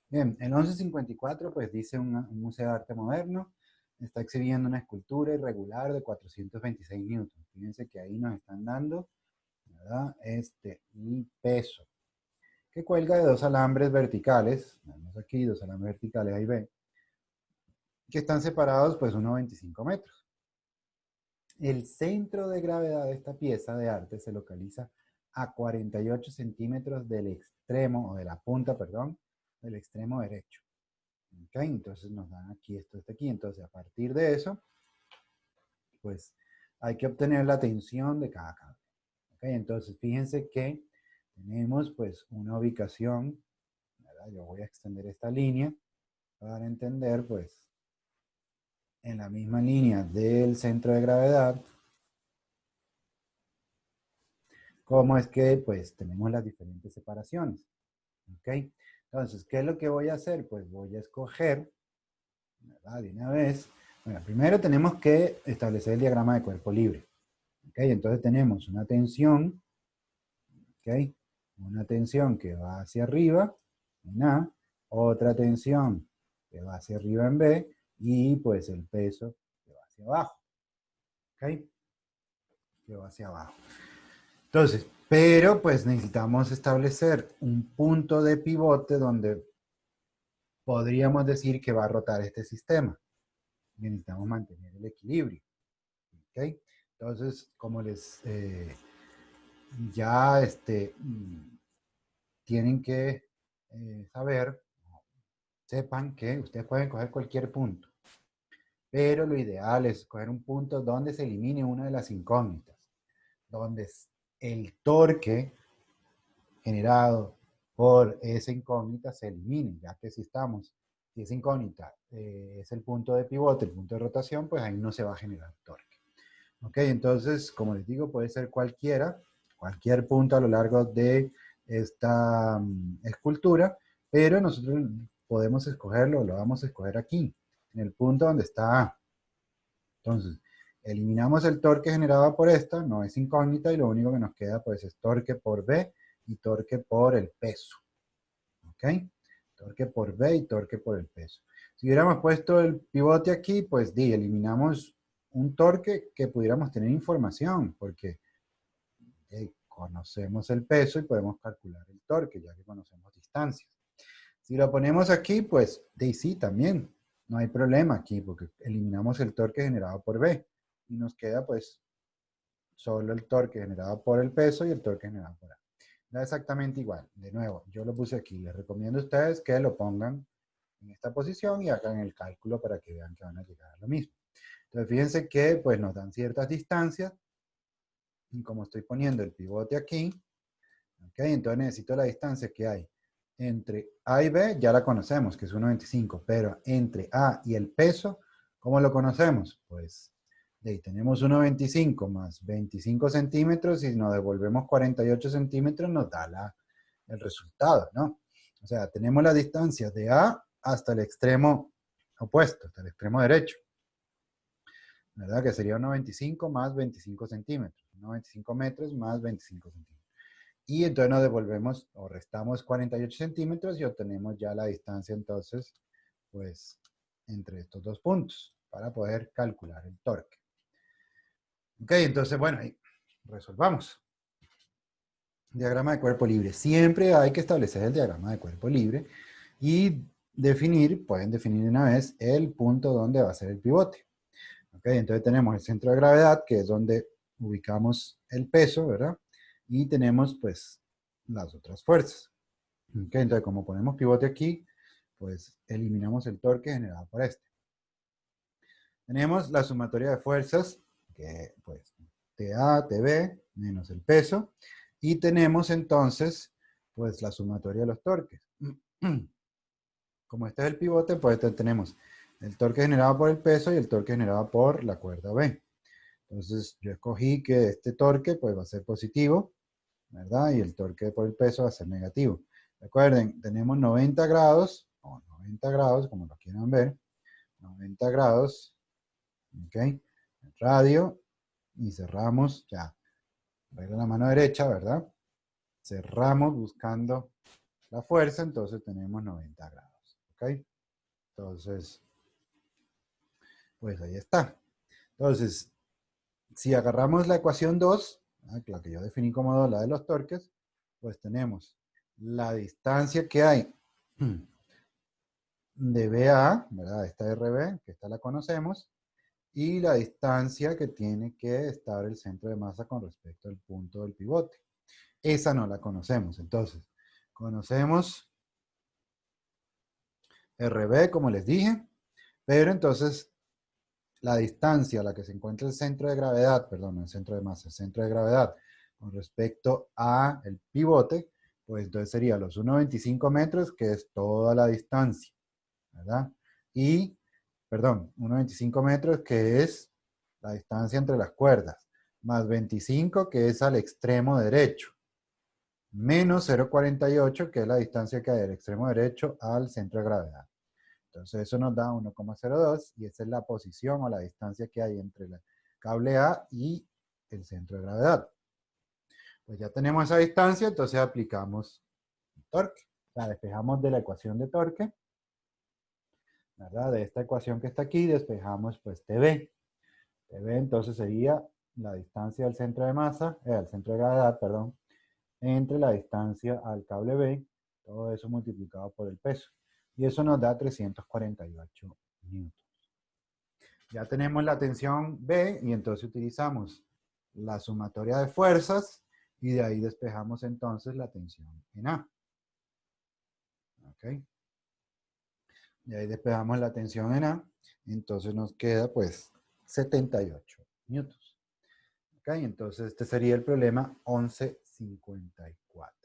Bien, el 1154 pues dice un museo de arte moderno, está exhibiendo una escultura irregular de 426 newtons. Fíjense que ahí nos están dando, ¿verdad? El peso, que cuelga de dos alambres verticales, vemos aquí dos alambres verticales, ahí ven, que están separados pues unos 25 metros. El centro de gravedad de esta pieza de arte se localiza a 48 centímetros del extremo, o de la punta, perdón, del extremo derecho. ¿Ok? Entonces nos dan aquí esto está aquí. Entonces a partir de eso, pues hay que obtener la tensión de cada cable. ¿Ok? Entonces fíjense que tenemos pues una ubicación, ¿verdad? Yo voy a extender esta línea para entender pues en la misma línea del centro de gravedad cómo es que pues tenemos las diferentes separaciones. ¿Ok? Entonces, ¿qué es lo que voy a hacer? Pues voy a escoger, ¿verdad? De una vez. Bueno, primero tenemos que establecer el diagrama de cuerpo libre. ¿Ok? Entonces tenemos una tensión, ¿ok? Una tensión que va hacia arriba en A, otra tensión que va hacia arriba en B y pues el peso que va hacia abajo. ¿Ok? Que va hacia abajo. Entonces, pero pues necesitamos establecer un punto de pivote donde podríamos decir que va a rotar este sistema. Necesitamos mantener el equilibrio. ¿Ok? Entonces, como les ya tienen que saber, sepan que ustedes pueden coger cualquier punto, pero lo ideal es coger un punto donde se elimine una de las incógnitas, donde el torque generado por esa incógnita se elimine, ya que si esa incógnita es el punto de pivote, el punto de rotación, pues ahí no se va a generar torque. Ok, entonces, como les digo, puede ser cualquier punto a lo largo de esta escultura, pero nosotros podemos escogerlo, lo vamos a escoger aquí, en el punto donde está A. Entonces, eliminamos el torque generado por esta, no es incógnita, y lo único que nos queda pues es torque por B y torque por el peso. ¿Ok? Torque por B y torque por el peso. Si hubiéramos puesto el pivote aquí, pues eliminamos un torque que pudiéramos tener información, porque conocemos el peso y podemos calcular el torque, ya que conocemos distancias. Si lo ponemos aquí, pues sí, también, no hay problema aquí, porque eliminamos el torque generado por B, y nos queda pues solo el torque generado por el peso y el torque generado por A. Da exactamente igual. De nuevo, yo lo puse aquí. Les recomiendo a ustedes que lo pongan en esta posición y hagan el cálculo para que vean que van a llegar a lo mismo. Entonces, fíjense que pues nos dan ciertas distancias. Y como estoy poniendo el pivote aquí, ¿okay? Entonces necesito la distancia que hay entre A y B, ya la conocemos, que es 1,25, pero entre A y el peso, ¿cómo lo conocemos? Pues de ahí tenemos 1,25 más 25 centímetros y nos devolvemos 48 centímetros, nos da el resultado, ¿no? O sea, tenemos la distancia de A hasta el extremo opuesto, hasta el extremo derecho, ¿verdad? Que sería 1,25 más 25 centímetros, 1,25 metros más 25 centímetros. Y entonces nos devolvemos o restamos 48 centímetros y obtenemos ya la distancia entonces, pues, entre estos dos puntos para poder calcular el torque. Ok, entonces, bueno, ahí resolvamos. Diagrama de cuerpo libre. Siempre hay que establecer el diagrama de cuerpo libre y pueden definir una vez el punto donde va a ser el pivote. Ok, entonces tenemos el centro de gravedad, que es donde ubicamos el peso, ¿verdad? Y tenemos, pues, las otras fuerzas. Okay, entonces, como ponemos pivote aquí, pues eliminamos el torque generado por este. Tenemos la sumatoria de fuerzas, que pues TA, TB, menos el peso. Y tenemos entonces, pues la sumatoria de los torques. Como este es el pivote, pues tenemos el torque generado por el peso y el torque generado por la cuerda B. Entonces, yo escogí que este torque pues va a ser positivo, ¿verdad? Y el torque por el peso va a ser negativo. Recuerden, tenemos 90 grados, o 90 grados, como lo quieran ver, 90 grados, ¿ok? El radio, y cerramos ya. Regla la mano derecha, ¿verdad? Cerramos buscando la fuerza, entonces tenemos 90 grados. ¿Ok? Entonces, pues ahí está. Entonces, si agarramos la ecuación 2, la que yo definí como 2, la de los torques, pues tenemos la distancia que hay de B a A, ¿verdad? Esta RB, que esta la conocemos, y la distancia que tiene que estar el centro de masa con respecto al punto del pivote. Esa no la conocemos. Entonces, conocemos RB, como les dije, pero entonces la distancia a la que se encuentra el centro de gravedad, perdón, el centro de masa, el centro de gravedad con respecto a el pivote, pues entonces sería los 1,25 metros, que es toda la distancia, ¿verdad? Y, perdón, 1,25 metros, que es la distancia entre las cuerdas, más 25, que es al extremo derecho, menos 0,48, que es la distancia que hay del extremo derecho al centro de gravedad. Entonces eso nos da 1,02 y esa es la posición o la distancia que hay entre el cable A y el centro de gravedad. Pues ya tenemos esa distancia, entonces aplicamos torque. La despejamos de la ecuación de torque, ¿verdad? De esta ecuación que está aquí, despejamos pues TB. TB entonces sería la distancia del centro de masa, al centro de gravedad, perdón, entre la distancia al cable B, todo eso multiplicado por el peso. Y eso nos da 348 newtons. Ya tenemos la tensión B y entonces utilizamos la sumatoria de fuerzas y de ahí despejamos entonces la tensión en A. ¿Ok? De ahí despejamos la tensión en A, entonces nos queda pues 78 newtons. ¿Ok? Entonces este sería el problema 1154.